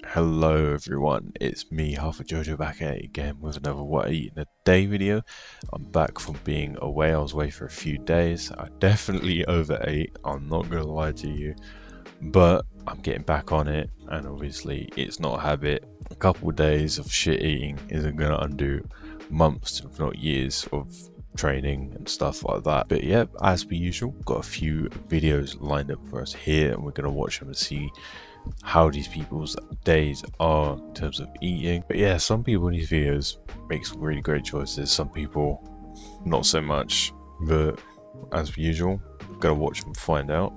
Hello everyone, it's me, Half a Jojo, back at it again with another What I Eat in a Day video. I'm back from being away. I was away for a few days. I definitely overate, I'm not gonna lie to you, but I'm getting back on it, and obviously it's not a habit. A couple of days of shit eating isn't gonna undo months, if not years, of training and stuff like that. But yeah, as per usual, got a few videos lined up for us here, and we're gonna watch them and see how these people's days are in terms of eating. But yeah, some people in these videos make some really great choices, some people not so much. But as per usual, gotta watch them find out.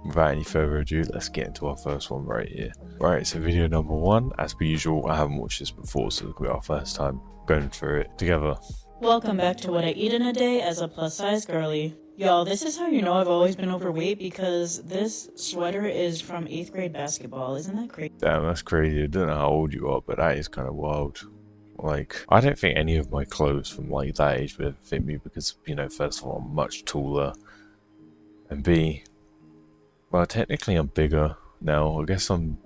Without any further ado, let's get into our first one right here. Right, so video number one, as per usual, I haven't watched this before, so it'll be our first time going through it together. Welcome back to What I Eat in a Day as a plus-size girly. Y'all, this is how you know I've always been overweight, because this sweater is from 8th grade basketball. Isn't that crazy? Damn, that's crazy. I don't know how old you are, but that is kind of wild. Like, I don't think any of my clothes from like that age would fit me because, you know, first of all, I'm much taller, and B, well, technically I'm bigger now. I guess I'm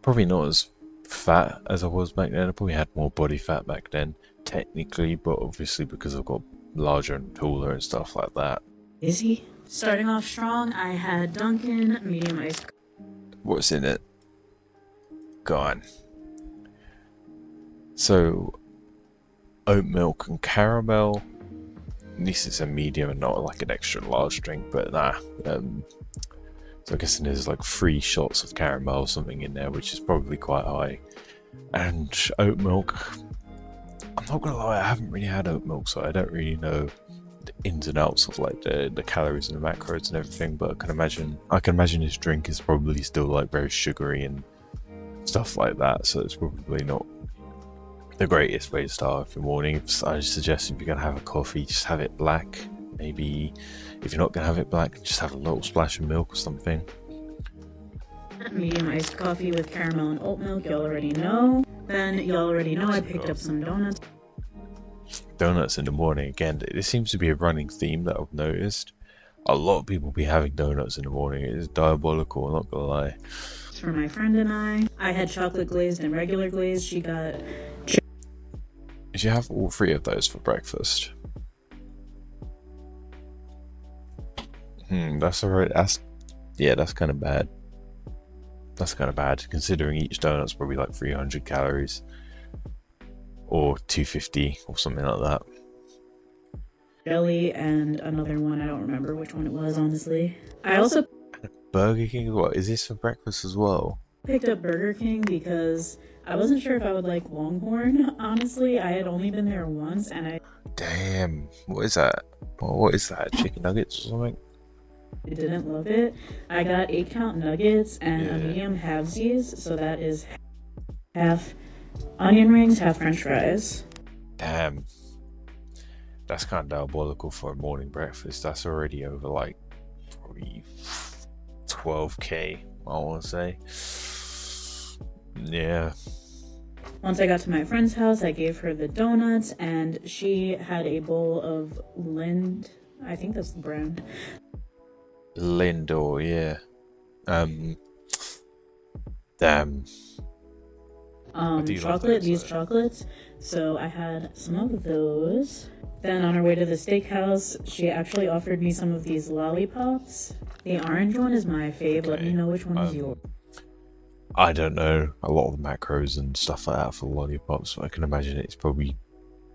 probably not as fat as I was back then. I probably had more body fat back then, technically, but obviously because I've got larger and taller and stuff like that. Is he? Starting off strong, I had Dunkin' medium iced. What's in it? Go on. So, oat milk and caramel. At least it's a medium and not like an extra large drink, but nah. So I guess there's like 3 shots of caramel or something in there, which is probably quite high. And oat milk. I'm not gonna lie, I haven't really had oat milk, so I don't really know the ins and outs of like the calories and the macros and everything. But I can imagine this drink is probably still like very sugary and stuff like that. So it's probably not the greatest way to start off your morning. I suggest if you're gonna have a coffee, just have it black. Maybe if you're not gonna have it black, just have a little splash of milk or something. Medium iced coffee with caramel and oat milk, y'all already know. Then y'all already know I picked up some donuts. Donuts in the morning, again, this seems to be a running theme that I've noticed. A lot of people be having donuts in the morning. It is diabolical, I'm not gonna lie. For my friend and I had chocolate glazed and regular glazed. She got... Did you have all 3 of those for breakfast? That's alright. That's kind of bad. That's kind of bad, considering each donut's probably like 300 calories. Or 250 or something like that. jelly and another one. I don't remember which one it was, honestly. I also Burger King, what is this for breakfast as well? picked up Burger King because I wasn't sure if I would like Longhorn. Honestly, I had only been there once, and I Damn, what is that? What is that? Chicken nuggets or something? didn't love it. I got 8-count nuggets and a medium halvesies, so that is half onion rings, half french fries. Damn, that's kind of diabolical for a morning breakfast. That's already over like probably 12k, I want to say. Yeah. Once I got to my friend's house, I gave her the donuts, and she had a bowl of Lind. I think that's the brand. Lindor, yeah. Damn. Chocolate, these chocolates. So I had some of those. Then on our way to the steakhouse, she actually offered me some of these lollipops. The orange one is my fave. Okay. Let me know which one is yours. I don't know a lot of the macros and stuff like that for lollipops, but I can imagine it's probably,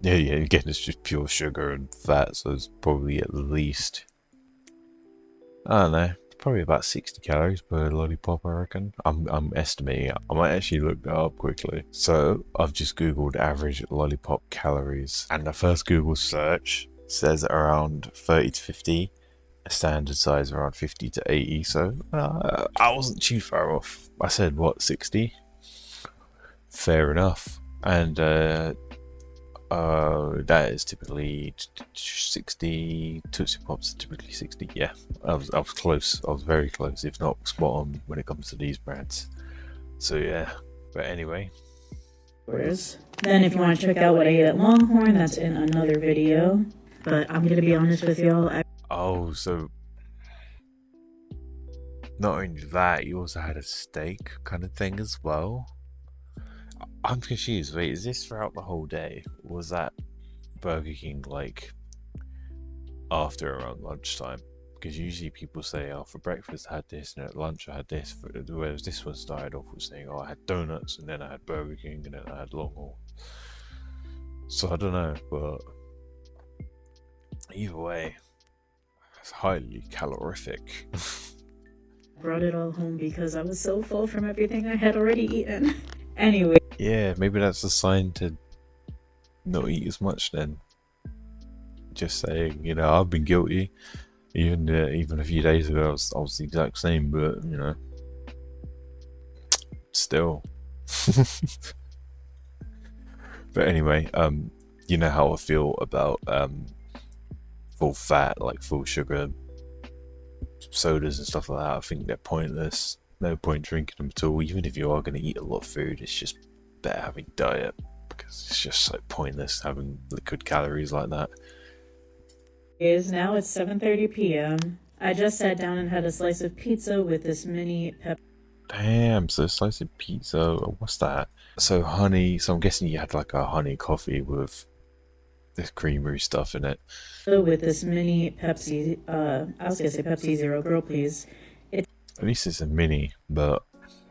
yeah, again, it's just pure sugar and fat, so it's probably at least, I don't know, probably about 60 calories per lollipop, I reckon. I'm estimating. I might actually look that up quickly. So I've just googled average lollipop calories, and the first Google search says around 30 to 50, a standard size around 50 to 80, so I wasn't too far off. I said, what, 60? Fair enough. And that is typically 60. Tootsie Pops are typically 60. Yeah, I was close. I was very close, if not spot on, when it comes to these brands. So yeah. But anyway. Then if you want to check out what I ate at Longhorn, that's in another video. But I'm gonna be honest with y'all. Oh, so not only that, he also had a steak kind of thing as well. I'm confused. Wait, is this throughout the whole day? Or was that Burger King like after around lunchtime? Because usually people say, oh, for breakfast I had this, and at lunch I had this. Whereas this one started off with saying, oh, I had donuts, and then I had Burger King, and then I had Longhorn. So I don't know, but either way, it's highly calorific. Brought it all home because I was so full from everything I had already eaten. Anyway. Yeah, maybe that's a sign to not eat as much then. Just saying, you know, I've been guilty. Even a few days ago, I was the exact same, but you know, still. But anyway, you know how I feel about full fat, like full sugar sodas and stuff like that. I think they're pointless. No point drinking them at all. Even if you are going to eat a lot of food, it's just better having diet, because it's just like pointless having liquid calories like that. Now it's 7:30 p.m. I just sat down and had a slice of pizza with this mini Damn, so a slice of pizza, what's that? So honey, so I'm guessing you had like a honey coffee with this creamery stuff in it. with this mini Pepsi, I was gonna say Pepsi Zero, girl please. At least it's a mini, but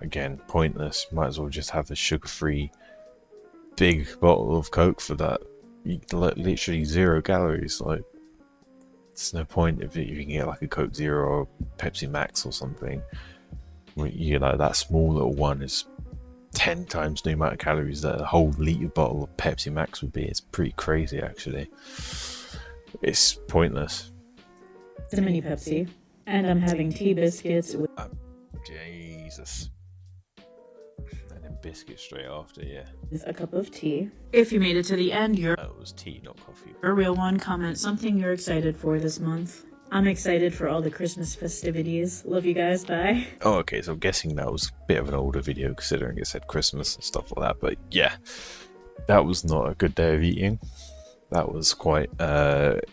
again, pointless. Might as well just have the sugar-free big bottle of Coke for that. Literally 0 calories, like, there's no point if you can get like a Coke Zero or Pepsi Max or something. You know, that small little one is 10 times the amount of calories that a whole litre bottle of Pepsi Max would be. It's pretty crazy, actually. It's pointless. It's a mini Pepsi. And I'm having tea biscuits with... Jesus. And then biscuits straight after, yeah. With a cup of tea. If you made it to the end, you're... It was tea, not coffee. A real one. Comment something you're excited for this month. I'm excited for all the Christmas festivities. Love you guys, bye. Oh, okay, so I'm guessing that was a bit of an older video considering it said Christmas and stuff like that, but yeah, that was not a good day of eating. That was quite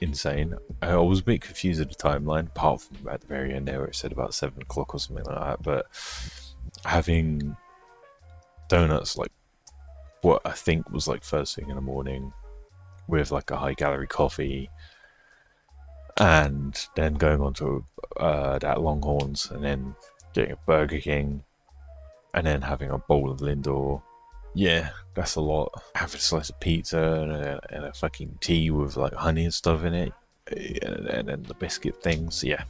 insane. I was a bit confused at the timeline, apart from at the very end there where it said about 7 o'clock or something like that, but having donuts, like what I think was like first thing in the morning with like a high calorie coffee, and then going on to that Longhorns, and then getting a Burger King, and then having a bowl of Lindor. Yeah, that's a lot. Having a slice of pizza and a fucking tea with like honey and stuff in it, and then the biscuit things. Yeah,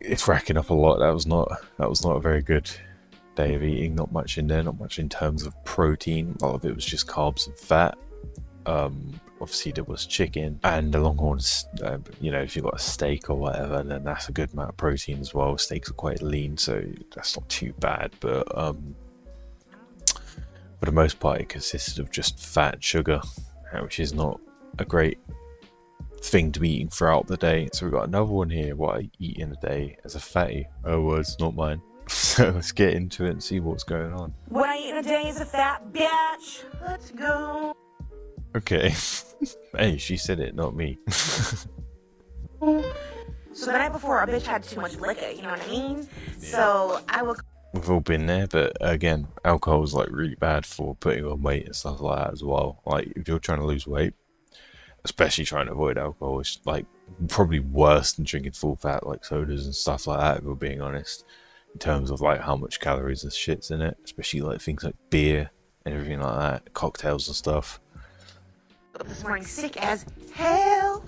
it's racking up a lot. That was not a very good day of eating. Not much in there. Not much in terms of protein. A lot of it was just carbs and fat. Obviously there was chicken and the Longhorns. You know, if you've got a steak or whatever, then that's a good amount of protein as well. Steaks are quite lean, so that's not too bad, but for the most part it consisted of just fat and sugar, which is not a great thing to be eating throughout the day. So we've got another one here, what I eat in a day as a fatty. Oh, words, not mine. So let's get into it and see what's going on. What I eat in a day is a fat bitch. Let's go. Okay. Hey, she said it, not me. So the night before, a bitch had too much liquor, you know what I mean? Yeah. So I would... We've all been there, but again, alcohol is like really bad for putting on weight and stuff like that as well. Like if you're trying to lose weight, especially trying to avoid alcohol, it's like probably worse than drinking full fat like sodas and stuff like that, if we're being honest, in terms of like how much calories and shit's in it, especially like things like beer and everything like that, cocktails and stuff. This morning sick as hell,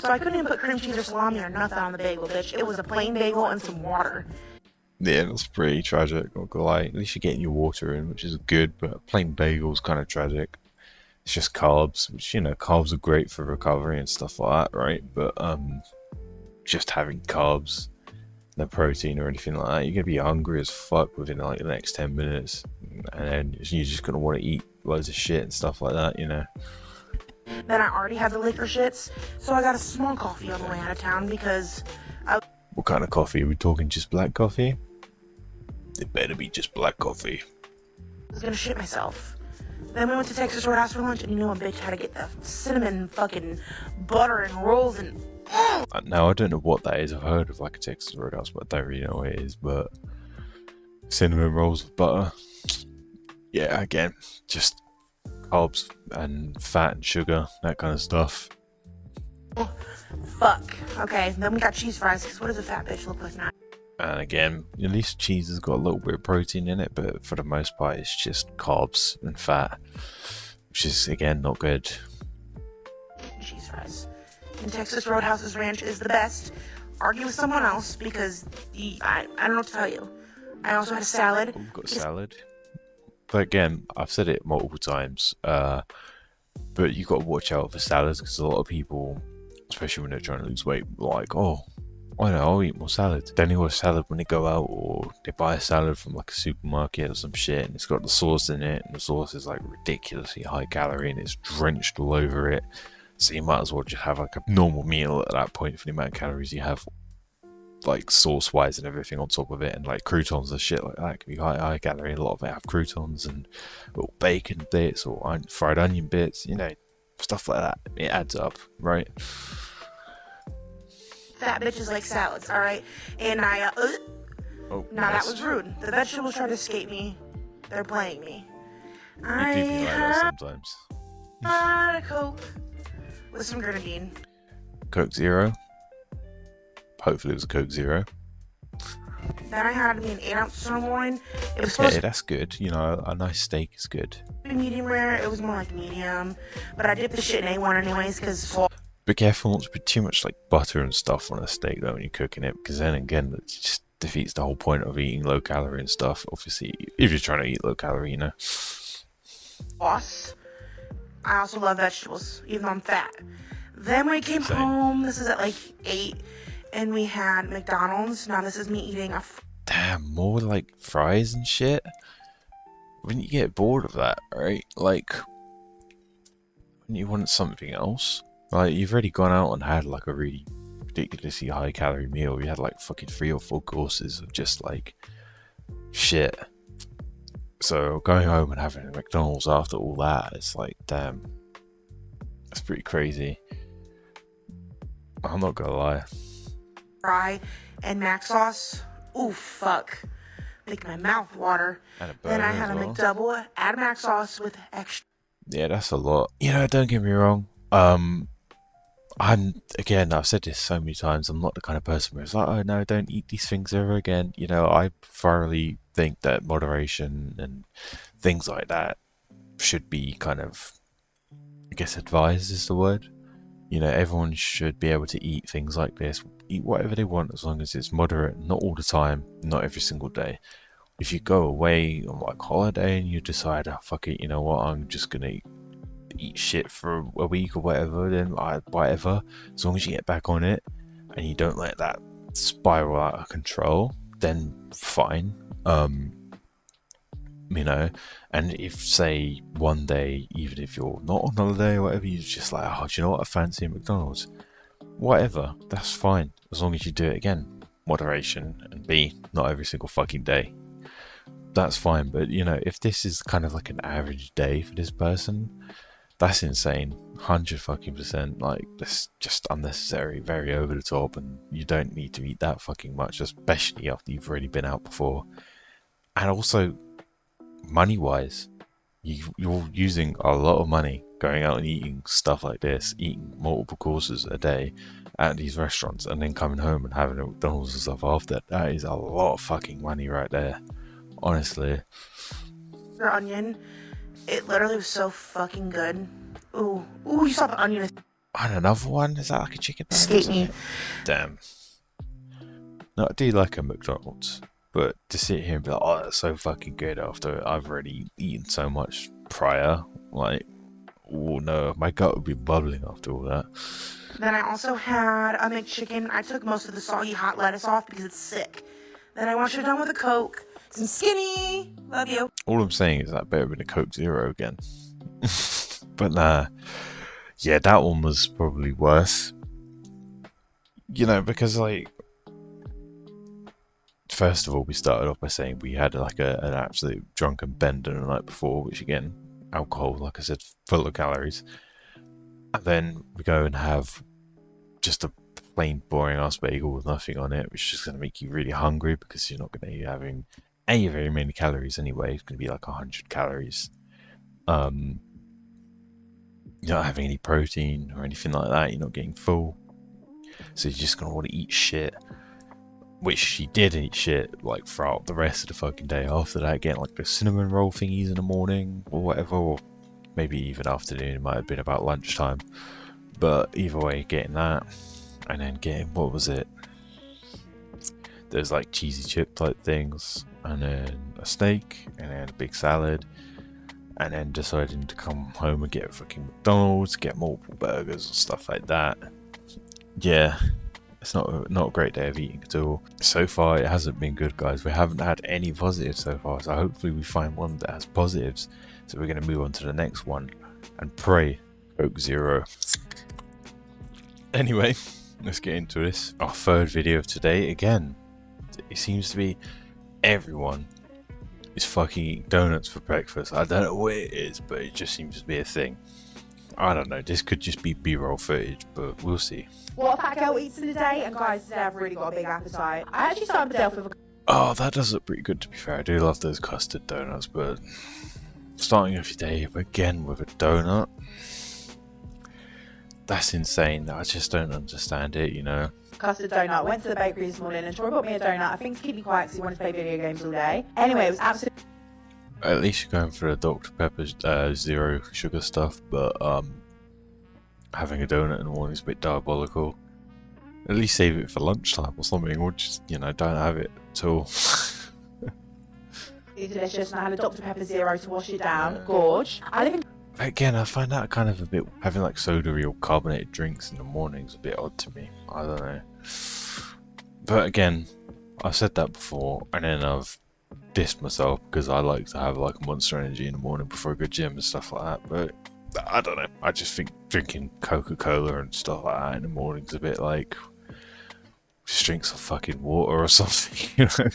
so I couldn't even put cream cheese or salami or nothing on the bagel, bitch. It was a plain bagel and some water. Yeah, that's pretty tragic, not gonna lie. At least you're getting your water in, which is good, but a plain bagel's kind of tragic. It's just carbs, which, you know, carbs are great for recovery and stuff like that, right? But just having carbs, no protein or anything like that, you're gonna be hungry as fuck within like the next 10 minutes, and then you're just gonna want to eat loads of shit and stuff like that, you know. Then I already had the liquor shits, so I got a small coffee on the way out of town because What kind of coffee? Are we talking just black coffee? It better be just black coffee. I was gonna shit myself. Then we went to Texas Roadhouse for lunch, and you know a bitch had to get the cinnamon fucking butter and rolls and Now, I don't know what that is. I've heard of like a Texas Roadhouse, but I don't really know what it is. But cinnamon rolls with butter. Yeah, again, just carbs and fat and sugar, that kind of stuff. Fuck. Okay, then we got cheese fries, because what does a fat bitch look like now? And again, at least cheese has got a little bit of protein in it, but for the most part, it's just carbs and fat, which is again not good. Cheese fries. And Texas Roadhouse's ranch is the best. Argue with someone else, because I don't know what to tell you. I also had a salad. We've got salad. But again, I've said it multiple times, but you've got to watch out for salads, because a lot of people, especially when they're trying to lose weight, like, oh, I know, I'll eat more salad. Then they order salad when they go out, or they buy a salad from like a supermarket or some shit, and it's got the sauce in it, and the sauce is like ridiculously high calorie, and it's drenched all over it. So you might as well just have like a normal meal at that point for the amount of calories you have, like sauce wise and everything on top of it, and like croutons and shit like that can be high calorie. A lot of it have croutons and little bacon bits or fried onion bits, you know, stuff like that. It adds up, right? Fat bitches like salads, alright? And Oh, now that was rude. The vegetables try to escape me. They're playing me. I you do be like that sometimes. had a Coke with some grenadine. Coke Zero. Hopefully it was a Coke Zero. Then I had me an 8-ounce sirloin. It was supposed Yeah, that's good. You know, a nice steak is good. to be medium rare. It was more like medium. But I dipped the shit in A1 anyways, because Be careful not to put too much like butter and stuff on a steak though when you're cooking it, because then again it just defeats the whole point of eating low calorie and stuff. Obviously, if you're trying to eat low calorie, you know. sauce. I also love vegetables, even though I'm fat. Then when we came Same. home, this is at like 8, and we had McDonald's. Now this is me eating a Damn, more like fries and shit. Wouldn't you get bored of that, right? Like, wouldn't you want something else? Like, you've already gone out and had like a really ridiculously high calorie meal. You had like fucking 3 or 4 courses of just like shit. So going home and having a McDonald's after all that, it's like, damn, that's pretty crazy. I'm not gonna lie. fry and mac sauce. Ooh, fuck. Make my mouth water. And a Then I burger had a as well. McDouble, add mac sauce with extra. Yeah, that's a lot. You know, don't get me wrong. I've said this so many times, I'm not the kind of person where it's like, oh no, don't eat these things ever again. You know, I thoroughly think that moderation and things like that should be kind of, I guess, advised is the word. You know, everyone should be able to eat things like this, eat whatever they want as long as it's moderate, not all the time, not every single day. If you go away on like holiday and you decide, oh fuck it, you know what, I'm just gonna eat shit for a week or whatever, then whatever, as long as you get back on it and you don't let that spiral out of control, then fine. You know, and if say one day, even if you're not on holiday or whatever, you're just like, oh, do you know what, I fancy a McDonald's, whatever, that's fine, as long as you do it again, moderation, and B, not every single fucking day, that's fine. But you know, if this is kind of like an average day for this person, that's insane. 100% like, that's just unnecessary, very over the top, and you don't need to eat that fucking much, especially after you've already been out before. And also, money wise, you're using a lot of money going out and eating stuff like this, eating multiple courses a day at these restaurants, and then coming home and having a McDonald's and stuff after. That is a lot of fucking money right there, honestly. onion. It literally was so fucking good. Ooh, you saw the onion And another one, is that like a chicken nugget or escape me. something? Damn. No, I do like a McDonald's, but to sit here and be like, oh, that's so fucking good after I've already eaten so much prior, like, oh no, my gut would be bubbling after all that. Then I also had a McChicken. I took most of the soggy hot lettuce off because it's sick. Then I washed it down with a Coke. Some skinny. Love you. All I'm saying is that better than a Coke Zero again. But nah, yeah, that one was probably worse. You know, because like, first of all, we started off by saying we had like an absolute drunken bender the night before, which again, alcohol, like I said, full of calories. And then we go and have just a plain boring ass bagel with nothing on it, which is just going to make you really hungry because you're not going to be having very many calories anyway. It's going to be like 100 calories. You're not having any protein or anything like that. You're not getting full. So you're just going to want to eat shit. Which she did eat shit like throughout the rest of the fucking day. After that, getting like the cinnamon roll thingies in the morning or whatever. Or maybe even afternoon. It might have been about lunchtime. But either way, getting that. And then getting, what was it? There's like cheesy chip type things. And then a steak. And then a big salad. And then deciding to come home and get fucking McDonald's, get multiple burgers and stuff like that. Yeah, it's not a great day of eating at all. So far, it hasn't been good, guys. We haven't had any positives so far, so hopefully we find one that has positives. So we're going to move on to the next one and pray Coke Zero. Anyway, let's get into this. Our third video of today. Again, it seems to be everyone is fucking eating donuts for breakfast. I don't know what it is, but it just seems to be a thing. I don't know, this could just be B-roll footage, but we'll see. What a fat girl eats in a day, and guys, today I've really got a big appetite. I actually started my day off with a... Oh, that does look pretty good, to be fair. I do love those custard donuts, but starting off your day again with a donut, that's insane. I just don't understand it, you know. Custard donut. Went to the bakery this morning and Troy bought me a donut. I think to keep me quiet because he wanted to play video games all day. Anyway, it was absolutely... At least you're going for the Dr. Pepper zero sugar stuff, but having a donut in the morning is a bit diabolical. At least save it for lunchtime or something, or just, you know, don't have it at all. It's delicious, and I had a Dr. Pepper Zero to wash it down. Gorge. I live in... Again, I find that kind of a bit, having like soda or carbonated drinks in the morning is a bit odd to me. I don't know. But again, I've said that before, and then I've dissed myself because I like to have like a Monster Energy in the morning before I go gym and stuff like that. But I don't know. I just think drinking Coca-Cola and stuff like that in the morning is a bit like just drink some fucking water or something, you know.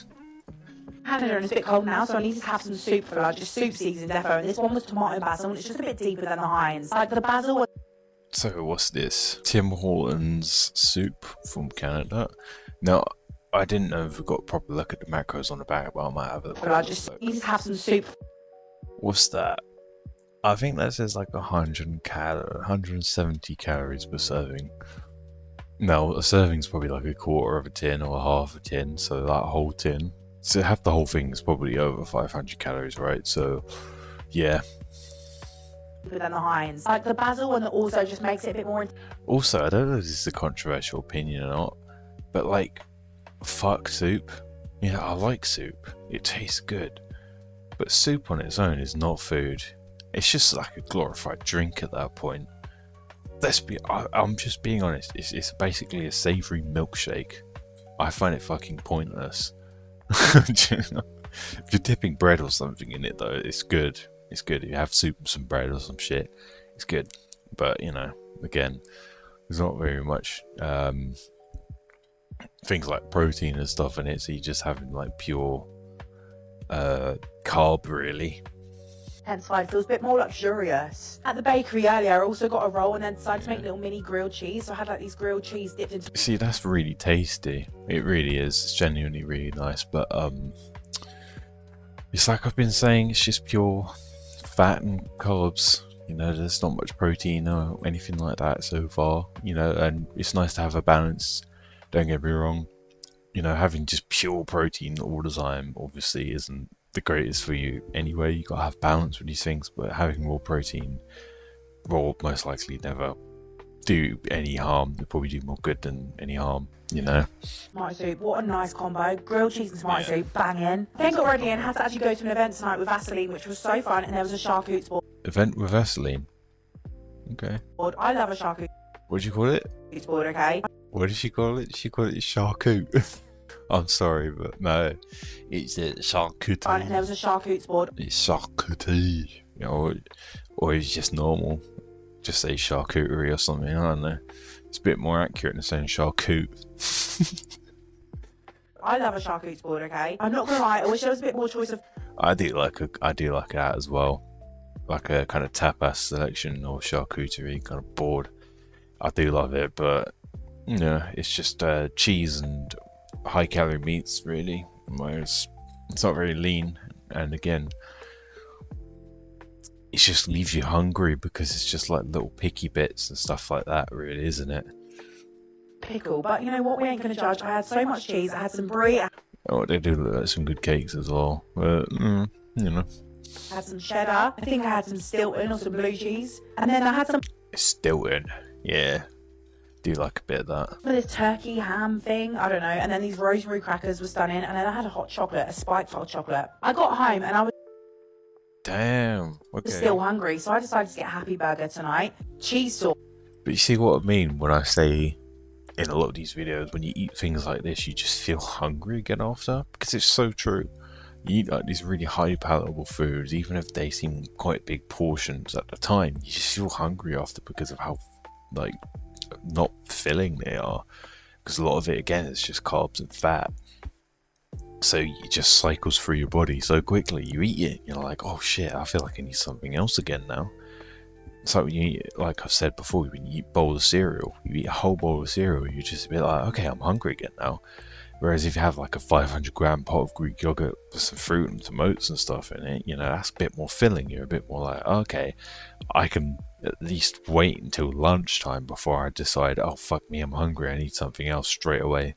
Canada, and it's a bit cold now, so I need to have some soup for lunch. Just soup season, defo. And this one was tomato and basil, and it's just a bit deeper than the Heinz. Like the basil. So what's this? Tim Hortons soup from Canada. Now, I didn't know if we got a proper look at the macros on the back, but I might have a... But I just need to have some soup. What's that? I think that says like 170 calories per serving. No, a serving's probably like a quarter of a tin or half a tin, so that whole tin. So half the whole thing is probably over 500 calories, right? So, yeah. Than the Heinz. Like the basil one that also just makes it a bit more... Also, I don't know if this is a controversial opinion or not, but like, fuck soup. Yeah, I like soup. It tastes good. But soup on its own is not food. It's just like a glorified drink at that point. I'm just being honest. It's basically a savoury milkshake. I find it fucking pointless. If you're dipping bread or something in it, though, it's good. It's good. If you have soup and some bread or some shit, it's good. But, you know, again, there's not very much things like protein and stuff in it, so you're just having like pure carb, really. Hence why it feels a bit more luxurious. At the bakery earlier, I also got a roll and then decided to make little mini grilled cheese. So I had like these grilled cheese dipped into... See, that's really tasty. It really is. It's genuinely really nice. But it's like I've been saying, it's just pure fat and carbs. You know, there's not much protein or anything like that so far. You know, and it's nice to have a balance. Don't get me wrong. You know, having just pure protein all the time obviously isn't the greatest for you anyway. You gotta have balance with these things, but having more protein will most likely never do any harm. It'll probably do more good than any harm, you know. Tomato soup, what a nice combo. Grilled cheese and tomato soup, banging. Then got ready and had to actually go to an event tonight with Vaseline, which was so fun, and there was a charcuterie board. Event with Vaseline? Okay. I love a charcuterie What did you call it? board, okay? What did she call it? She called it charcut. I'm sorry, but no, it's a charcuterie. And there was a charcuterie board. It's charcuterie, you know, or it's just normal. Just say charcuterie or something. I don't know. It's a bit more accurate than saying charcut. I love a charcuterie board, okay? I'm not gonna lie. I wish there was a bit more choice of... I do like that as well, like a kind of tapas selection or charcuterie kind of board. I do love it, but Yeah, it's just cheese and high calorie meats, really. Whereas it's not very lean, and again, it just leaves you hungry because it's just like little picky bits and stuff like that, really, isn't it? Pickle, but you know what? We ain't gonna judge. I had so much cheese. I had some brie. I Oh, they do look like some good cakes as well, but you know, had some cheddar. I think I had some Stilton or some blue cheese, and then I had some it's still in. Yeah, do like a bit of that. of this turkey ham thing. I don't know. And then these rosemary crackers were stunning. And then I had a hot chocolate, a spiked hot chocolate. I got home and I was Damn. Okay. still hungry, so I decided to get a happy burger tonight. Cheese sauce. But you see what I mean when I say in a lot of these videos, when you eat things like this, you just feel hungry again after, because it's so true. You eat like these really high palatable foods, even if they seem quite big portions at the time, you just feel hungry after because of how like not filling they are. Because a lot of it again is just carbs and fat. So it just cycles through your body so quickly. You eat it, you're like, oh shit, I feel like I need something else again now. So when you eat, like I've said before, when you eat a bowl of cereal, you eat a whole bowl of cereal, you're just a bit like, okay, I'm hungry again now. Whereas if you have like a 500-gram pot of Greek yogurt with some fruit and tomatoes and stuff in it, you know, that's a bit more filling. You're a bit more like, okay, I can at least wait until lunchtime before I decide, oh fuck me, I'm hungry, I need something else straight away.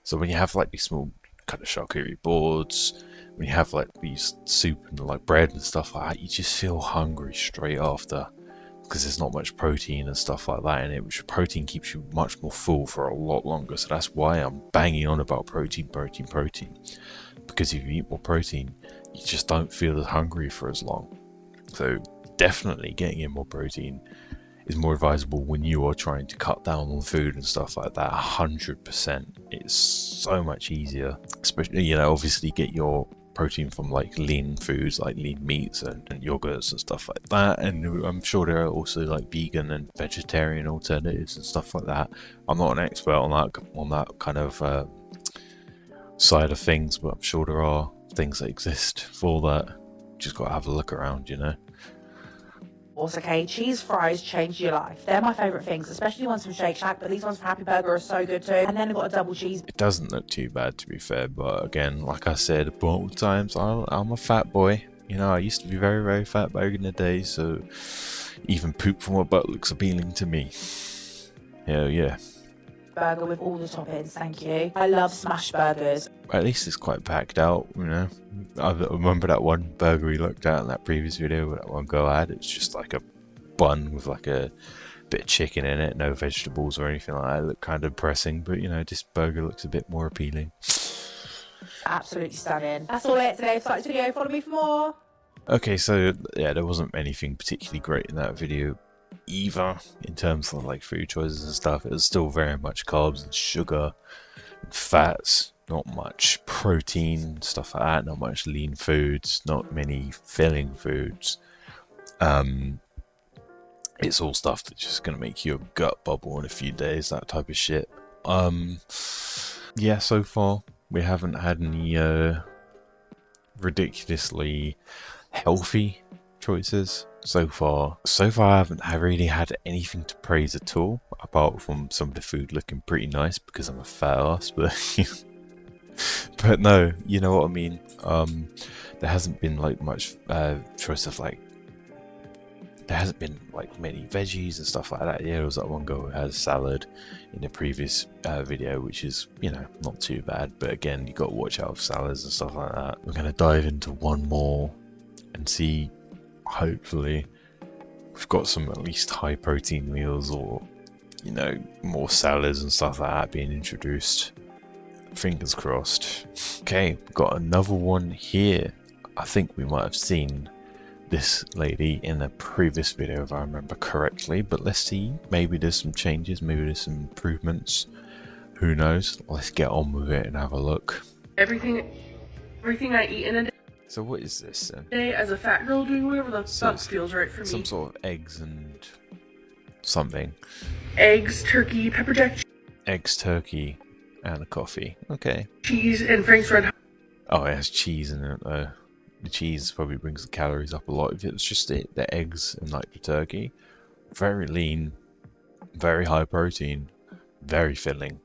So when you have like these small kind of charcuterie boards, when you have like these soup and like bread and stuff like that, you just feel hungry straight after, because there's not much protein and stuff like that in it, which protein keeps you much more full for a lot longer. So that's why I'm banging on about protein, because if you eat more protein, you just don't feel as hungry for as long. So definitely getting in more protein is more advisable when you are trying to cut down on food and stuff like that. 100%. It's so much easier, especially, you know, obviously get your protein from like lean foods like lean meats and yogurts and stuff like that, and I'm sure there are also like vegan and vegetarian alternatives and stuff like that. I'm not an expert on that kind of side of things, but I'm sure there are things that exist for that. Just gotta have a look around, you know. Okay, cheese fries change your life. They're my favourite things, especially the ones from Shake Shack, but these ones from Happy Burger are so good too. And then I've got a double cheese. It doesn't look too bad, to be fair, but again, like I said multiple times, I'm a fat boy. You know, I used to be very, very fat back in the day, so even poop from my butt looks appealing to me. Hell yeah. Burger with all the toppings, thank you. I love smash burgers. At least it's quite packed out, you know. I remember that one burger we looked at in that previous video, that one go I had. It was just like a bun with like a bit of chicken in it, no vegetables or anything like that. It looked kind of depressing, but you know, this burger looks a bit more appealing. Absolutely stunning. That's all it today for this video. Follow me for more. Okay, so yeah, there wasn't anything particularly great in that video either in terms of like food choices and stuff. It was still very much carbs and sugar and fats, not much protein, stuff like that, not much lean foods, not many filling foods. It's all stuff that's just gonna make your gut bubble in a few days, that type of shit. Yeah, so far we haven't had any ridiculously healthy choices so far. I haven't really had anything to praise at all, apart from some of the food looking pretty nice because I'm a fat ass, but no, you know what I mean. There hasn't been like much choice of like, there hasn't been like many veggies and stuff like that. Yeah, there was that one girl who had a salad in the previous video, which is, you know, not too bad, but again, you got to watch out for salads and stuff like that. We're going to dive into one more and see, hopefully we've got some at least high protein meals, or, you know, more salads and stuff like that being introduced. Fingers crossed. Okay, we've got another one here. I think we might have seen this lady in a previous video if I remember correctly, but let's see, maybe there's some changes, maybe there's some improvements, who knows. Let's get on with it and have a look. Everything I eat in a So what is this then? day as a fat girl doing whatever the fuck feels right for me. Some sort of eggs and something. Eggs, turkey, pepper jack Eggs, turkey, and a coffee. Okay. cheese, and Frank's Red Hot. Oh, it has cheese in it though. The cheese probably brings the calories up a lot. If it was just the eggs and like the turkey, very lean, very high protein, very filling.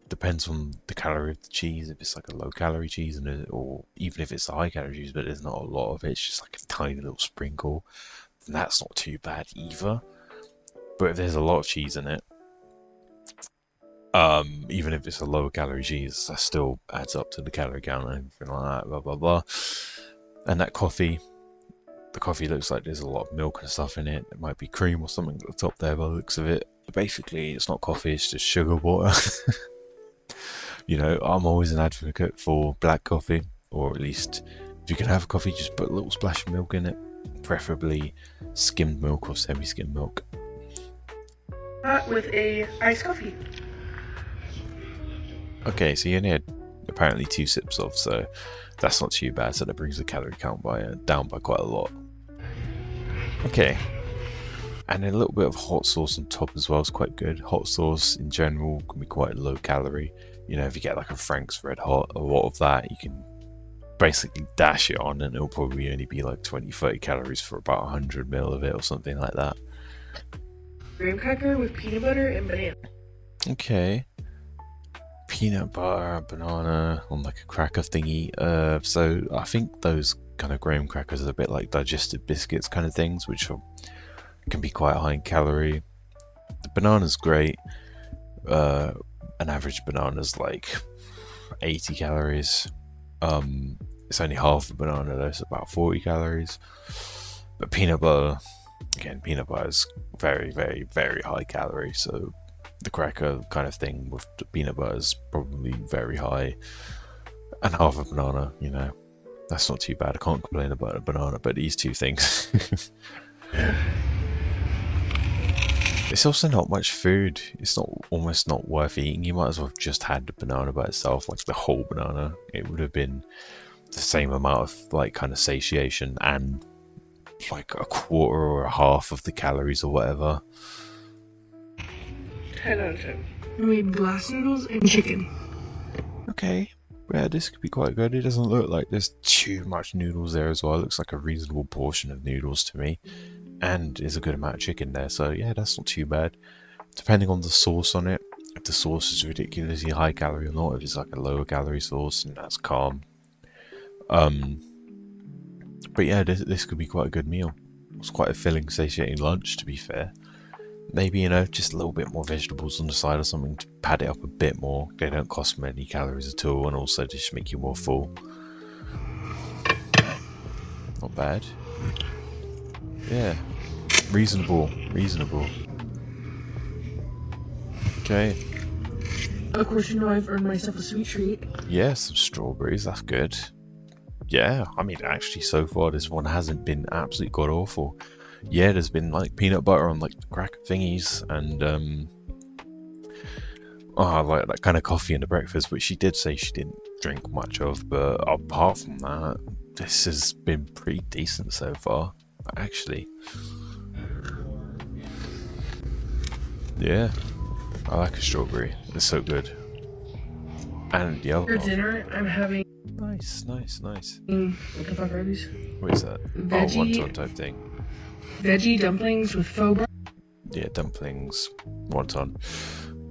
Depends on the calorie of the cheese. If it's like a low calorie cheese, or even if it's a high calorie cheese, but there's not a lot of it, it's just like a tiny little sprinkle, then that's not too bad either. But if there's a lot of cheese in it, even if it's a lower calorie cheese, that still adds up to the calorie count and everything like that, blah blah blah. And that coffee, the coffee looks like there's a lot of milk and stuff in it. It might be cream or something at the top there by the looks of it. But basically, it's not coffee, it's just sugar water. You know, I'm always an advocate for black coffee, or at least if you can have coffee, just put a little splash of milk in it, preferably skimmed milk or semi-skimmed milk. With a iced coffee. Okay, so you only had apparently 2 sips of, so that's not too bad. So that brings the calorie count down by quite a lot. Okay, and then a little bit of hot sauce on top as well is quite good. Hot sauce in general can be quite low calorie. You know, if you get like a Frank's Red Hot, a lot of that, you can basically dash it on and it'll probably only be like 20-30 calories for about 100 ml of it or something like that. Graham cracker with peanut butter and banana. Okay. Peanut butter, banana on like a cracker thingy. So I think those kind of graham crackers are a bit like digestive biscuits kind of things, which can be quite high in calorie. The banana's great. An average banana's like 80 calories. It's only half a banana though, so about 40 calories. But peanut butter, again, peanut butter is very, very, very high calorie. So the cracker kind of thing with the peanut butter is probably very high. And half a banana, you know, that's not too bad. I can't complain about a banana, but these two things. It's also not much food. It's almost not worth eating. You might as well have just had the banana by itself, like the whole banana. It would have been the same amount of like kind of satiation and like a quarter or a half of the calories or whatever. 10 out of 10. We made glass noodles and chicken. Okay, yeah, this could be quite good. It doesn't look like there's too much noodles there as well. It looks like a reasonable portion of noodles to me. And there's a good amount of chicken there, so yeah, that's not too bad. Depending on the sauce on it, if the sauce is ridiculously high calorie or not, if it's like a lower calorie sauce, and that's calm. But yeah, this could be quite a good meal. It's quite a filling, satiating lunch, to be fair. Maybe, you know, just a little bit more vegetables on the side or something to pad it up a bit more. They don't cost many calories at all, and also just make you more full. Not bad. Yeah, reasonable. Okay. Of course, you know I've earned myself a sweet treat. Yeah, some strawberries, that's good. Yeah, I mean, actually, so far, this one hasn't been absolutely god-awful. Yeah, there's been, like, peanut butter on, like, the cracker thingies, and, I like that kind of coffee in the breakfast, which she did say she didn't drink much of, but apart from that, this has been pretty decent so far. Actually, yeah, I like a strawberry. It's so good. And the other For one. dinner, I'm having. Nice. What the fuck are these? What is that? Veggie- Oh, wonton type thing. Veggie dumplings with faux bra. Yeah, dumplings, wonton.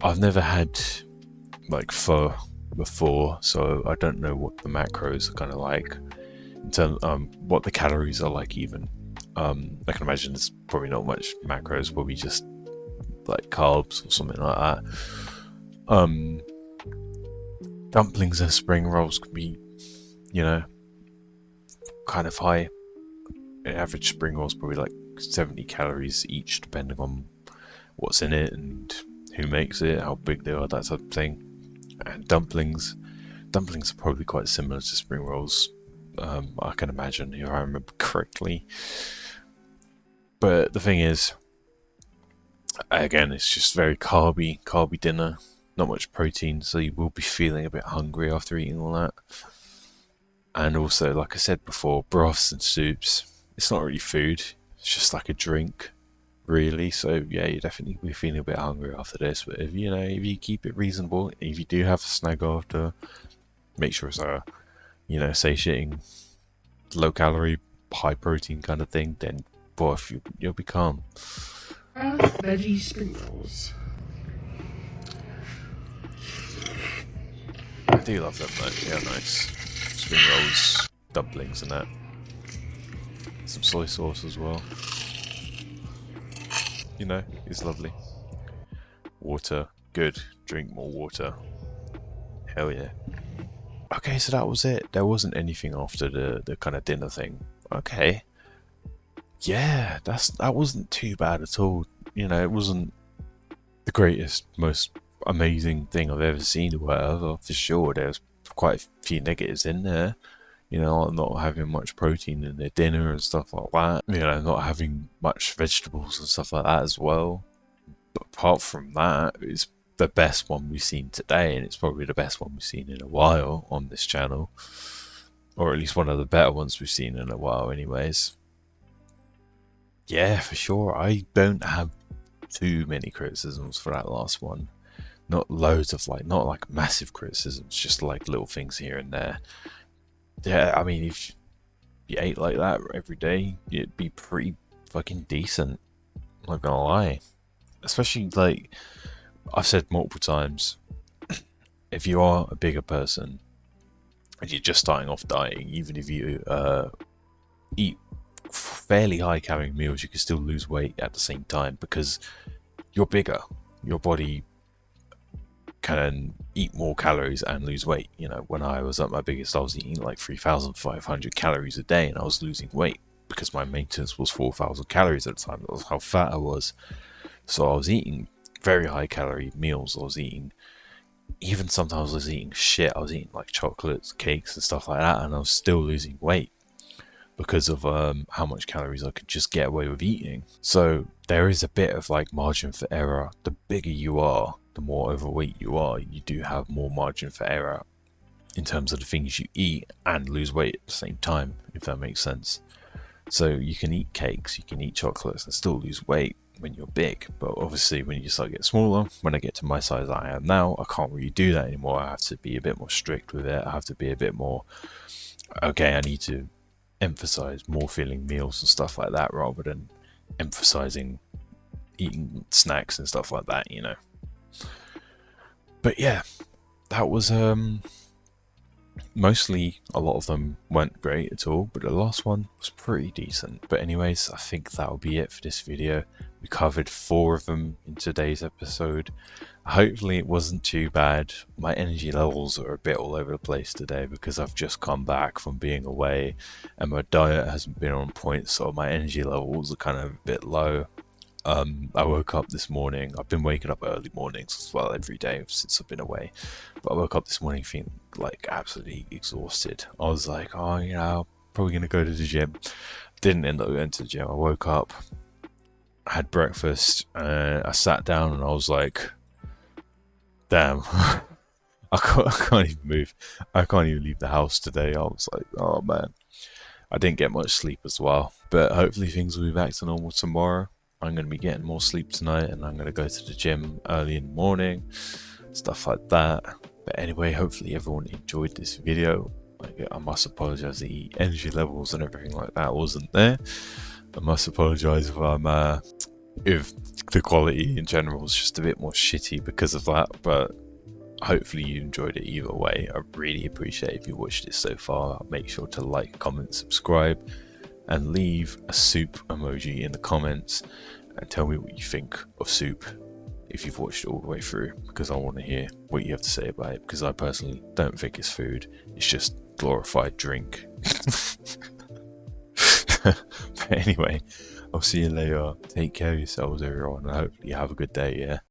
I've never had like pho before, so I don't know what the macros are kind of like in terms what the calories are like even. I can imagine there's probably not much macros, probably just like carbs or something like that. Dumplings and spring rolls could be, you know, kind of high. An average spring roll is probably like 70 calories each, depending on what's in it and who makes it, how big they are, that type of thing. And dumplings are probably quite similar to spring rolls. I can imagine, if I remember correctly. But the thing is, again, it's just very carby dinner. Not much protein, so you will be feeling a bit hungry after eating all that. And also, like I said before, broths and soups, it's not really food. It's just like a drink, really. So yeah, you definitely be feeling a bit hungry after this. But if you keep it reasonable, if you do have a snack after, make sure it's a, satiating, low calorie, high protein kind of thing. Then, boy, you'll be calm. Veggie spring rolls. I do love them though. Yeah, nice. Spring rolls, dumplings and that. Some soy sauce as well. You know, it's lovely. Water, good. Drink more water. Hell yeah. Okay, so that was it. There wasn't anything after the kind of dinner thing. Okay. Yeah, that wasn't too bad at all. You know, it wasn't the greatest, most amazing thing I've ever seen or whatever, for sure. There's quite a few negatives in there. You know, not having much protein in their dinner and stuff like that. You know, not having much vegetables and stuff like that as well. But apart from that, it's the best one we've seen today, and it's probably the best one we've seen in a while on this channel. Or at least one of the better ones we've seen in a while anyways. Yeah, for sure. I don't have too many criticisms for that last one. Not loads of not like massive criticisms, just like little things here and there. Yeah, I mean, if you ate like that every day, it'd be pretty fucking decent. I'm not gonna lie. Especially, like I've said multiple times, if you are a bigger person and you're just starting off dieting, even if you eat fairly high calorie meals, you can still lose weight at the same time because you're bigger. Your body can eat more calories and lose weight. You know, when I was at my biggest, I was eating like 3,500 calories a day and I was losing weight because my maintenance was 4,000 calories at the time. That was how fat I was. So I was eating very high calorie meals. I was eating, even sometimes I was eating shit. I was eating like chocolates, cakes and stuff like that, and I was still losing weight because of how much calories I could just get away with eating. So there is a bit of like margin for error. The bigger you are, the more overweight you are, you do have more margin for error in terms of the things you eat and lose weight at the same time, if that makes sense. So you can eat cakes, you can eat chocolates and still lose weight when you're big, but obviously when you start to get smaller, when I get to my size I am now, I can't really do that anymore. I have to be a bit more strict with it. I have to be a bit more, okay, I need to emphasize more filling meals and stuff like that rather than emphasizing eating snacks and stuff like that, you know. But yeah, that was mostly, a lot of them weren't great at all, but the last one was pretty decent. But anyways, I think that'll be it for this video. We covered 4 of them in today's episode. Hopefully it wasn't too bad. My energy levels are a bit all over the place today because I've just come back from being away and my diet hasn't been on point, so my energy levels are kind of a bit low. I woke up this morning. I've been waking up early mornings as well every day since I've been away, but I woke up this morning feeling like absolutely exhausted. I was like, oh, you know, probably gonna go to the gym. Didn't end up going to the gym. I woke up, had breakfast, I sat down and I was like, damn, I can't even move. I can't even leave the house today. I was like, oh man. I didn't get much sleep as well, but hopefully things will be back to normal tomorrow. I'm going to be getting more sleep tonight and I'm going to go to the gym early in the morning, stuff like that. But anyway, hopefully everyone enjoyed this video. I must apologize, the energy levels and everything like that wasn't there. I must apologize if the quality in general is just a bit more shitty because of that, but hopefully you enjoyed it either way. I really appreciate if you watched it so far. Make sure to like, comment, subscribe, and leave a soup emoji in the comments and tell me what you think of soup if you've watched it all the way through, because I want to hear what you have to say about it, because I personally don't think it's food, it's just glorified drink. But anyway, I'll see you later. Take care of yourselves everyone, and hopefully you have a good day, yeah?